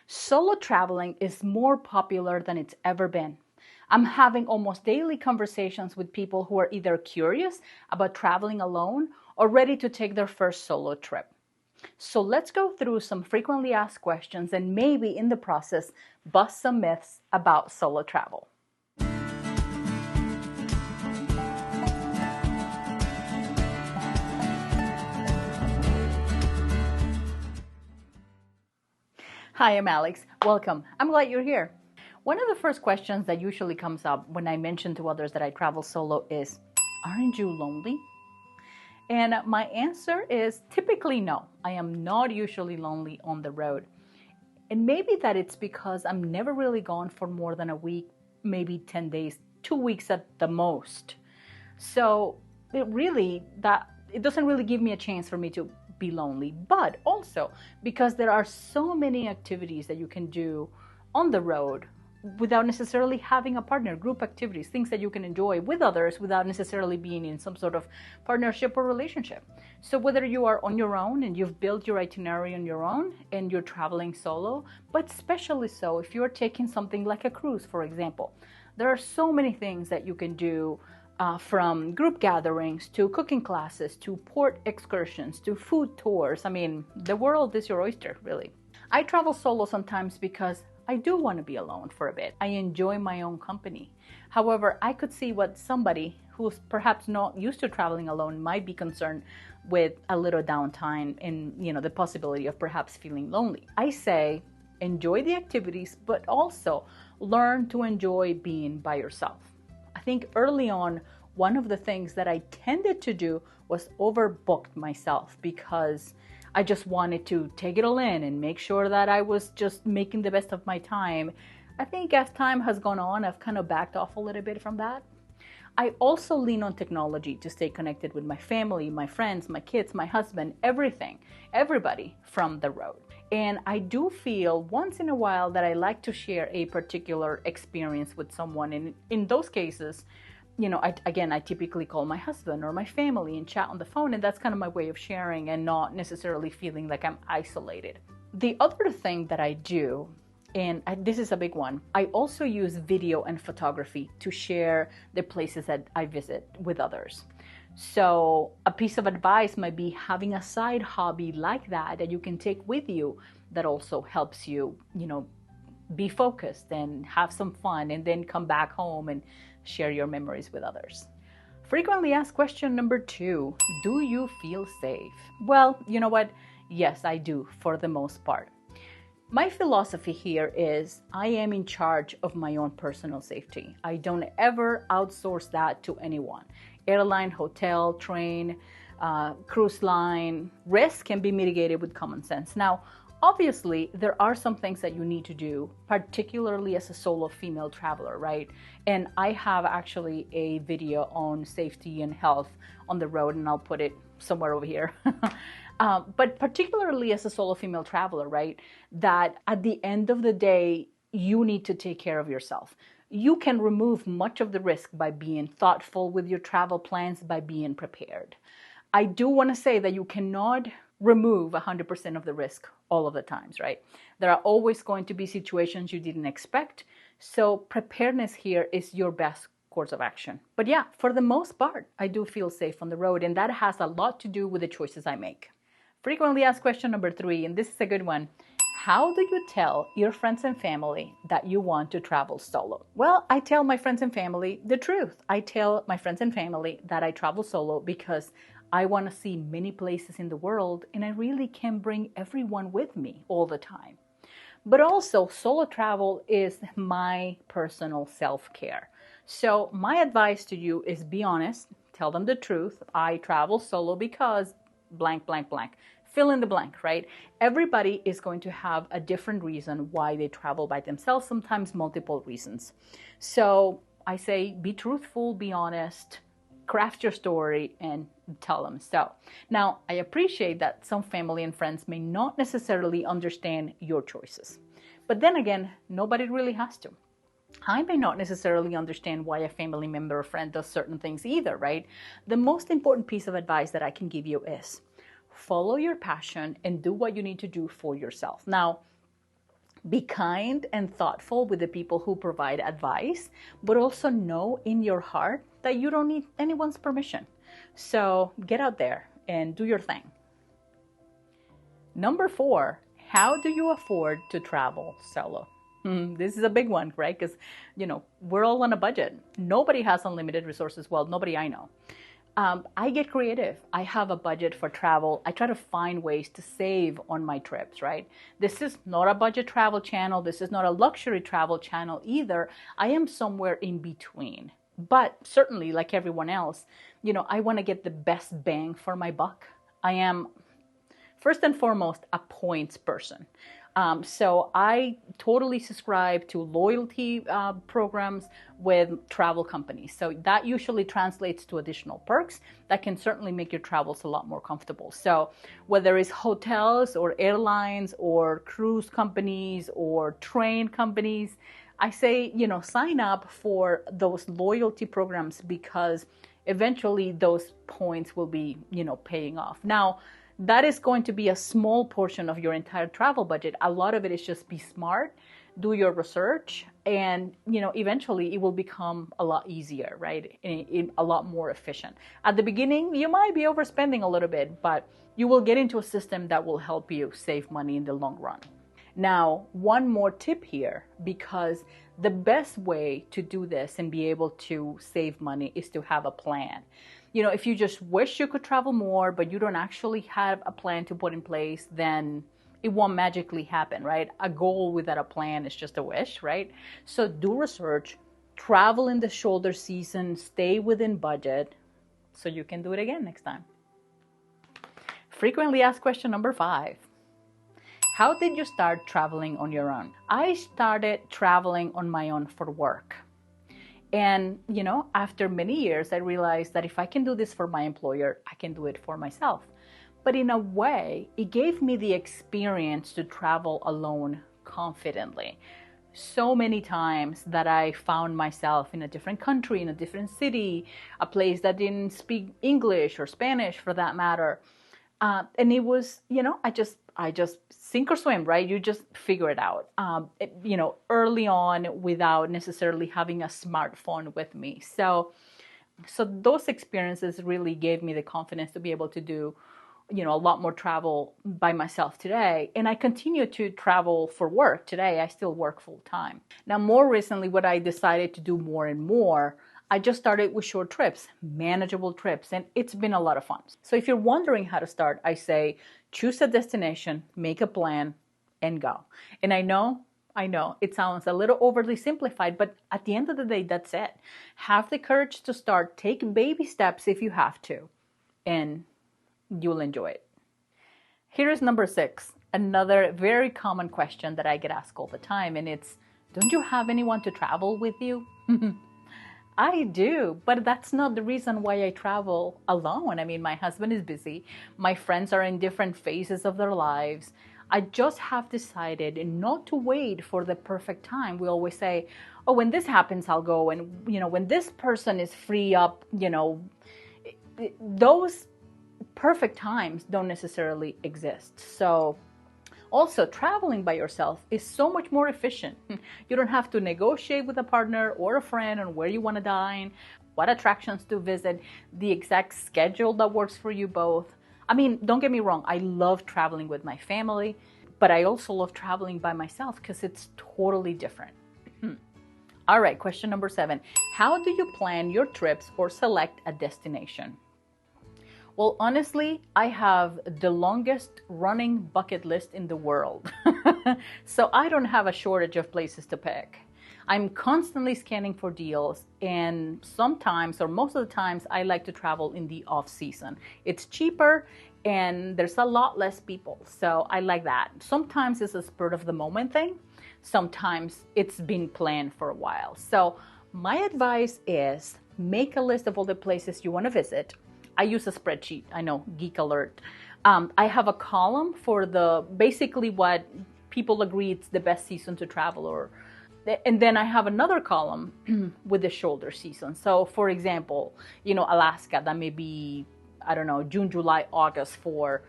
Solo traveling is more popular than it's ever been. I'm having almost daily conversations with people who are either curious about traveling alone or ready to take their first solo trip. So let's go through some frequently asked questions and maybe in the process bust some myths about solo travel. Hi, I'm Alex. Welcome. I'm glad you're here. One of the first questions that usually comes up when I mention to others that I travel solo is, aren't you lonely? And my answer is typically no. I am not usually lonely on the road. And maybe that it's because I'm never really gone for more than a week, maybe 10 days, 2 weeks at the most. So it doesn't really give me a chance for me to be lonely, but also because there are so many activities that you can do on the road without necessarily having a partner, group activities, things that you can enjoy with others without necessarily being in some sort of partnership or relationship. So whether you are on your own and you've built your itinerary on your own and you're traveling solo, but especially so if you're taking something like a cruise, for example, there are so many things that you can do from group gatherings to cooking classes to port excursions to food tours. I mean, the world is your oyster, really. I travel solo sometimes because I do want to be alone for a bit. I enjoy my own company. However, I could see what somebody who's perhaps not used to traveling alone might be concerned with a little downtime and, the possibility of perhaps feeling lonely. I say, enjoy the activities, but also learn to enjoy being by yourself. I think early on, one of the things that I tended to do was overbook myself because I just wanted to take it all in and make sure that I was just making the best of my time. I think as time has gone on, I've kind of backed off a little bit from that. I also lean on technology to stay connected with my family, my friends, my kids, my husband, everybody from the road. And I do feel once in a while that I like to share a particular experience with someone. And in those cases, I typically call my husband or my family and chat on the phone. And that's kind of my way of sharing and not necessarily feeling like I'm isolated. The other thing that I do, and this is a big one, I also use video and photography to share the places that I visit with others. So a piece of advice might be having a side hobby like that you can take with you that also helps you, be focused and have some fun and then come back home and share your memories with others. Frequently asked question number 2, do you feel safe? Well, you know what? Yes, I do for the most part. My philosophy here is I am in charge of my own personal safety. I don't ever outsource that to anyone. Airline, hotel, train, cruise line, risk can be mitigated with common sense. Now, obviously, there are some things that you need to do, particularly as a solo female traveler, right? And I have actually a video on safety and health on the road, and I'll put it somewhere over here. But particularly as a solo female traveler, right, that at the end of the day, you need to take care of yourself. You can remove much of the risk by being thoughtful with your travel plans, by being prepared. I do want to say that you cannot remove 100% of the risk all of the times, right? There are always going to be situations you didn't expect. So preparedness here is your best course of action. But yeah, for the most part, I do feel safe on the road, and that has a lot to do with the choices I make. Frequently asked question number 3, and this is a good one. How do you tell your friends and family that you want to travel solo? Well, I tell my friends and family the truth. I tell my friends and family that I travel solo because I want to see many places in the world, and I really can't bring everyone with me all the time. But also, solo travel is my personal self-care. So my advice to you is be honest, tell them the truth. I travel solo because blank, blank, blank. Fill in the blank, right? Everybody is going to have a different reason why they travel by themselves, sometimes multiple reasons. So I say be truthful, be honest, craft your story and tell them so. Now, I appreciate that some family and friends may not necessarily understand your choices. But then again, nobody really has to. I may not necessarily understand why a family member or friend does certain things either, right? The most important piece of advice that I can give you is follow your passion and do what you need to do for yourself. Now, Be kind and thoughtful with the people who provide advice, but also know in your heart that you don't need anyone's permission. So get out there and do your thing. Number 4, how do you afford to travel solo? This is a big one, right? Because, we're all on a budget. Nobody has unlimited resources. Well, nobody I know. I get creative. I have a budget for travel. I try to find ways to save on my trips, right? This is not a budget travel channel. This is not a luxury travel channel either. I am somewhere in between. But certainly, like everyone else, I want to get the best bang for my buck. I am, first and foremost, a points person. So I totally subscribe to loyalty programs with travel companies. So that usually translates to additional perks that can certainly make your travels a lot more comfortable. So whether it's hotels or airlines or cruise companies or train companies, I say, sign up for those loyalty programs because eventually those points will be, paying off. Now, that is going to be a small portion of your entire travel budget. A lot of it is just be smart, do your research, and eventually it will become a lot easier, right? And a lot more efficient. At the beginning, you might be overspending a little bit, but you will get into a system that will help you save money in the long run. Now, one more tip here, because the best way to do this and be able to save money is to have a plan. If you just wish you could travel more, but you don't actually have a plan to put in place, then it won't magically happen, right? A goal without a plan is just a wish, right? So do research, travel in the shoulder season, stay within budget, so you can do it again next time. Frequently asked question number 5. How did you start traveling on your own? I started traveling on my own for work. And, after many years, I realized that if I can do this for my employer, I can do it for myself. But in a way, it gave me the experience to travel alone confidently. So many times that I found myself in a different country, in a different city, a place that didn't speak English or Spanish for that matter. And it was, I just sink or swim, right? You just figure it out, early on without necessarily having a smartphone with me. So those experiences really gave me the confidence to be able to do, a lot more travel by myself today. And I continue to travel for work today. I still work full time. Now, more recently, what I decided to do more and more, I just started with short trips, manageable trips, and it's been a lot of fun. So if you're wondering how to start, I say choose a destination, make a plan, and go. And I know it sounds a little overly simplified, but at the end of the day, that's it. Have the courage to start, take baby steps if you have to, and you'll enjoy it. Here is number 6, another very common question that I get asked all the time, and it's, don't you have anyone to travel with you? I do, but that's not the reason why I travel alone. I mean, my husband is busy. My friends are in different phases of their lives. I just have decided not to wait for the perfect time. We always say, oh, when this happens, I'll go. And, when this person is free up, those perfect times don't necessarily exist. So also, traveling by yourself is so much more efficient. You don't have to negotiate with a partner or a friend on where you want to dine, what attractions to visit, the exact schedule that works for you both. I mean, don't get me wrong, I love traveling with my family, but I also love traveling by myself because it's totally different. All right, question number 7. How do you plan your trips or select a destination? Well, honestly, I have the longest running bucket list in the world. So I don't have a shortage of places to pick. I'm constantly scanning for deals, and sometimes, or most of the times, I like to travel in the off season. It's cheaper and there's a lot less people. So I like that. Sometimes it's a spur of the moment thing. Sometimes it's been planned for a while. So my advice is make a list of all the places you want to visit. I use a spreadsheet. I know, geek alert. I have a column for basically what people agree it's the best season to travel, and then I have another column with the shoulder season. So for example, Alaska, that may be, I don't know, June, July, August for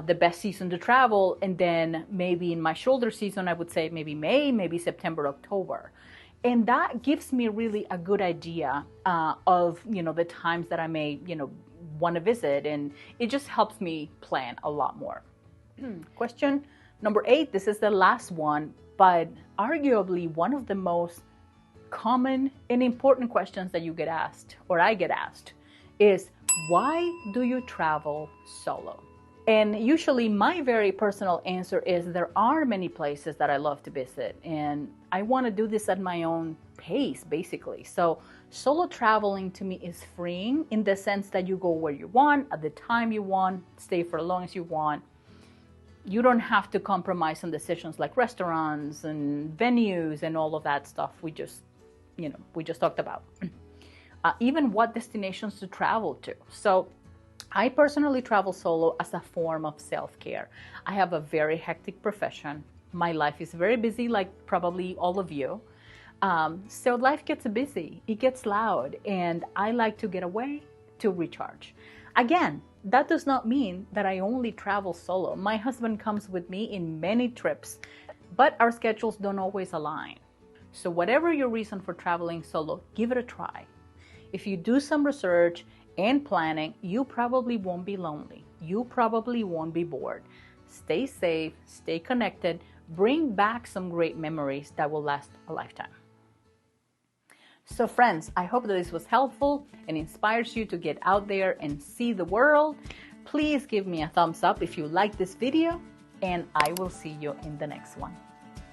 the best season to travel. And then maybe in my shoulder season, I would say maybe May, maybe September, October. And that gives me really a good idea of, the times that I may, want to visit. And it just helps me plan a lot more. Question number 8, this is the last one, but arguably one of the most common and important questions that you get asked, or I get asked, is why do you travel solo? And usually my very personal answer is there are many places that I love to visit, and I want to do this at my own pace, basically. So solo traveling to me is freeing in the sense that you go where you want, at the time you want, stay for as long as you want. You don't have to compromise on decisions like restaurants and venues and all of that stuff we just talked about. Even what destinations to travel to. So I personally travel solo as a form of self-care. I have a very hectic profession. My life is very busy, like probably all of you. So life gets busy, it gets loud, and I like to get away to recharge. Again, that does not mean that I only travel solo. My husband comes with me in many trips, but our schedules don't always align. So whatever your reason for traveling solo, give it a try. If you do some research and planning, you probably won't be lonely. You probably won't be bored. Stay safe, stay connected, bring back some great memories that will last a lifetime. So friends, I hope that this was helpful and inspires you to get out there and see the world. Please give me a thumbs up if you like this video, and I will see you in the next one.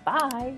Bye!